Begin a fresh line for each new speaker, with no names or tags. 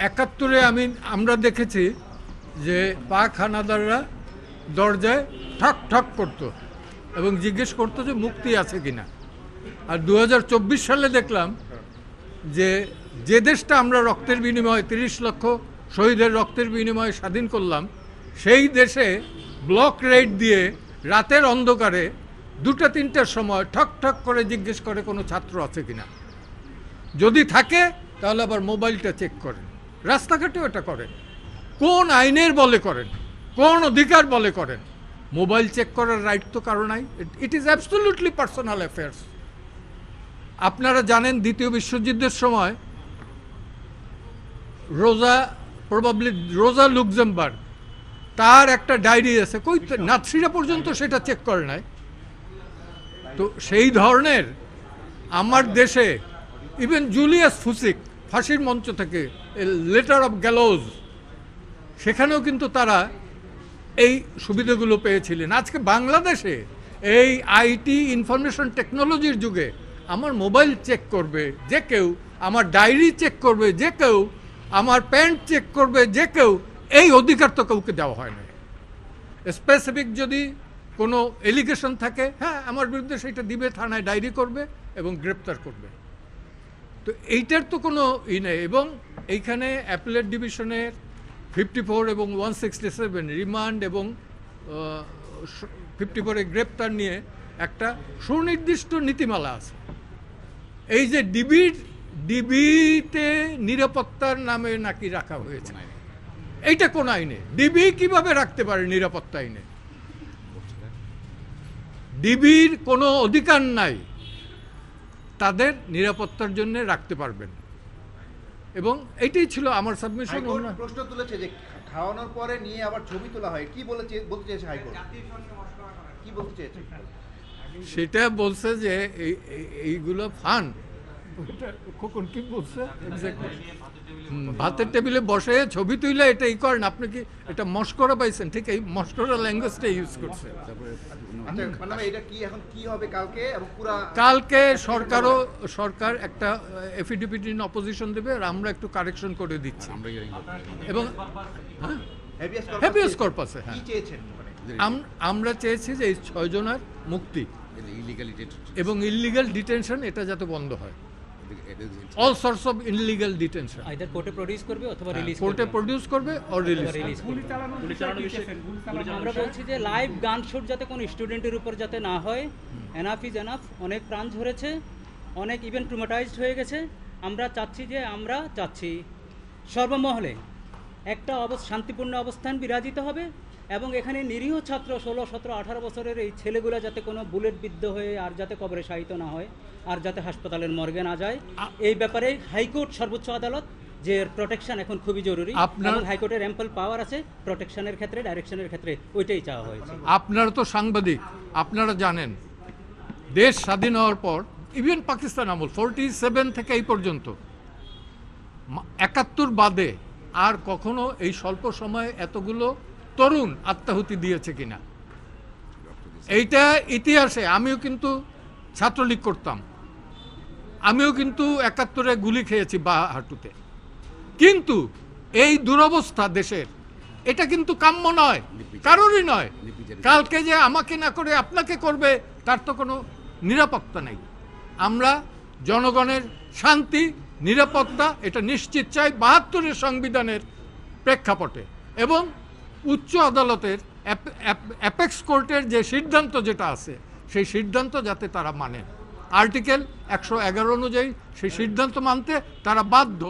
একাত্তরে আমরা দেখেছি যে পাক হানাদাররা দরজায় ঠক ঠক করতো এবং জিজ্ঞেস করতো যে মুক্তি আছে কিনা। আর 2024 সালে দেখলাম যে যে দেশটা আমরা রক্তের বিনিময়ে 30 লক্ষ শহীদের রক্তের বিনিময়ে স্বাধীন করলাম, সেই দেশে ব্লক রেড দিয়ে রাতের অন্ধকারে 2টা-3টার সময় ঠক ঠক করে জিজ্ঞেস করে কোনো ছাত্র আছে কিনা। যদি থাকে তাহলে আবার মোবাইলটা চেক করেন, রাস্তাঘাটেও এটা করেন। কোন আইনের বলে করেন, কোন অধিকার বলে করেন? মোবাইল চেক করার রাইট তো কারো নাই। It is absolutely personal affairs. আপনারা জানেন দ্বিতীয় বিশ্বযুদ্ধের সময় রোজা লুক্সেমবার্গ, তার একটা ডায়েরি আছে, কই নাৎসিরা পর্যন্ত সেটা চেক করে নাই। তো সেই ধরনের আমার দেশে ইভেন জুলিয়াস ফুসিক ফাঁসির মঞ্চ থেকে লেটার অফ গ্যালোজ, সেখানেও কিন্তু তারা এই সুবিধাগুলো পেয়েছিলেন। আজকে বাংলাদেশে এই আইটি ইনফরমেশন টেকনোলজির যুগে আমার মোবাইল চেক করবে যে কেউ, আমার ডায়েরি চেক করবে যে কেউ, আমার প্যান্ট চেক করবে যে কেউ, এই অধিকার তো কাউকে দেওয়া হয় না। স্পেসিফিক যদি কোনো এলিগেশন থাকে, হ্যাঁ আমার বিরুদ্ধে সেটা দিবে, থানায় ডায়েরি করবে এবং গ্রেপ্তার করবে। তো এইটার তো কোনো নেই। এবং এইখানে অ্যাপেলেট ডিভিশনের 54 এবং 167 রিমান্ড এবং 54 গ্রেপ্তার নিয়ে একটা সুনির্দিষ্ট নীতিমালা আছে। এই যে ডিবিতে নিরাপত্তার নামে নাকি রাখা হয়েছে, এইটা কোন আইনে? ডিবি কিভাবে রাখতে পারে নিরাপত্তা আইনে? ডিবির কোনো অধিকার নাই তাদের নিরাপত্তার জন্য রাখতে পারবেন। এবং এইটাই ছিল আমার সাবমিশন।
প্রশ্ন তুলেছে যে খাওয়ানোর পরে নিয়ে আবার ছবি তোলা হয়, কি বলতে চেয়েছে হাইকোর্ট? কি বলতে চেয়েছে?
সেটা বলছে যে এইগুলো ফান। কখন কি বলছে ভাতের টেবিলে বসে ছবি তুইলে এটা ই করেন, আপনি কি এটা মস্করা পাইছেন? ঠিক এই মস্করা ল্যাঙ্গুয়েজটা ইউজ করছে। কালকে সরকার একটা এফিডেভিট ইন অপোজিশন দেবে, আর আমরা একটু কারেকশন করে দিচ্ছি। এবং হ্যাভিয়াস কর্পাসে আমরা চেয়েছি যে এই 6 জনের মুক্তি এবং ইললিগাল ডিটেনশন এটা যাতে বন্ধ হয়। all sorts of illegal detention
either কোর্টে প্রডিউস করবে অথবা রিলিজ
কোর্টে প্রডিউস করবে অর রিলিজ করবে।
আমরা বলছি যে লাইভ গান শুট যাতে কোনো স্টুডেন্টের উপর যাতে না হয়। Enough is enough. অনেক প্রাণ ঝরেছে, অনেক ইভেন ট্রমাটাইজড হয়ে গেছে। আমরা চাচ্ছি সর্বমহলে একটা শান্তিপূর্ণ অবস্থান বিরাজিত হবে এবং এখানে নিরীহ ছাত্র 16, 17, 18 বছরের এই ছেলেগুলো যাতে কোনো বুলেট বিদ্ধ হয়ে আর যাতে কবরে শায়িত না হয়, আর যাতে হাসপাতালের মর্গে না যায়, এই ব্যাপারে হাইকোর্ট, সর্বোচ্চ আদালত যে প্রোটেকশন এখন খুবই জরুরি। আপনার হাইকোর্টের অ্যাম্পল পাওয়ার আছে প্রোটেকশনের ক্ষেত্রে, ডাইরেকশনের ক্ষেত্রে, ওইটাই চাওয়া হয়েছে।
আপনারা তো সাংবাদিক, আপনারা জানেন দেশ স্বাধীন হওয়ার পর ইভেন পাকিস্তান আমল 47 থেকে এই পর্যন্ত 71 বাদে আর কখনো এই স্বল্প সময়ে এতগুলো তরুণ আত্মাহুতি দিয়েছে কিনা এইটা ইতিহাসে। আমিও কিন্তু ছাত্রলীগ করতাম, আমিও কিন্তু 71-এ গুলি খেয়েছি বা হাঁটুতে। কিন্তু এই দুরবস্থা দেশের, এটা কিন্তু কাম্য নয়, কারোরই নয়। কালকে যে আমাকে না করে আপনাকে করবে তার তো কোনো নিরাপত্তা নেই। আমরা জনগণের শান্তি, নিরাপত্তা এটা নিশ্চিত চাই 72-এর সংবিধানের প্রেক্ষাপটে এবং উচ্চ আদালতের অ্যাপেক্স কোর্টের যে সিদ্ধান্ত যেটা আছে সেই সিদ্ধান্ত যাতে তারা মানে। আর্টিকেল 111 অনুযায়ী সেই সিদ্ধান্ত মানতে তারা বাধ্য।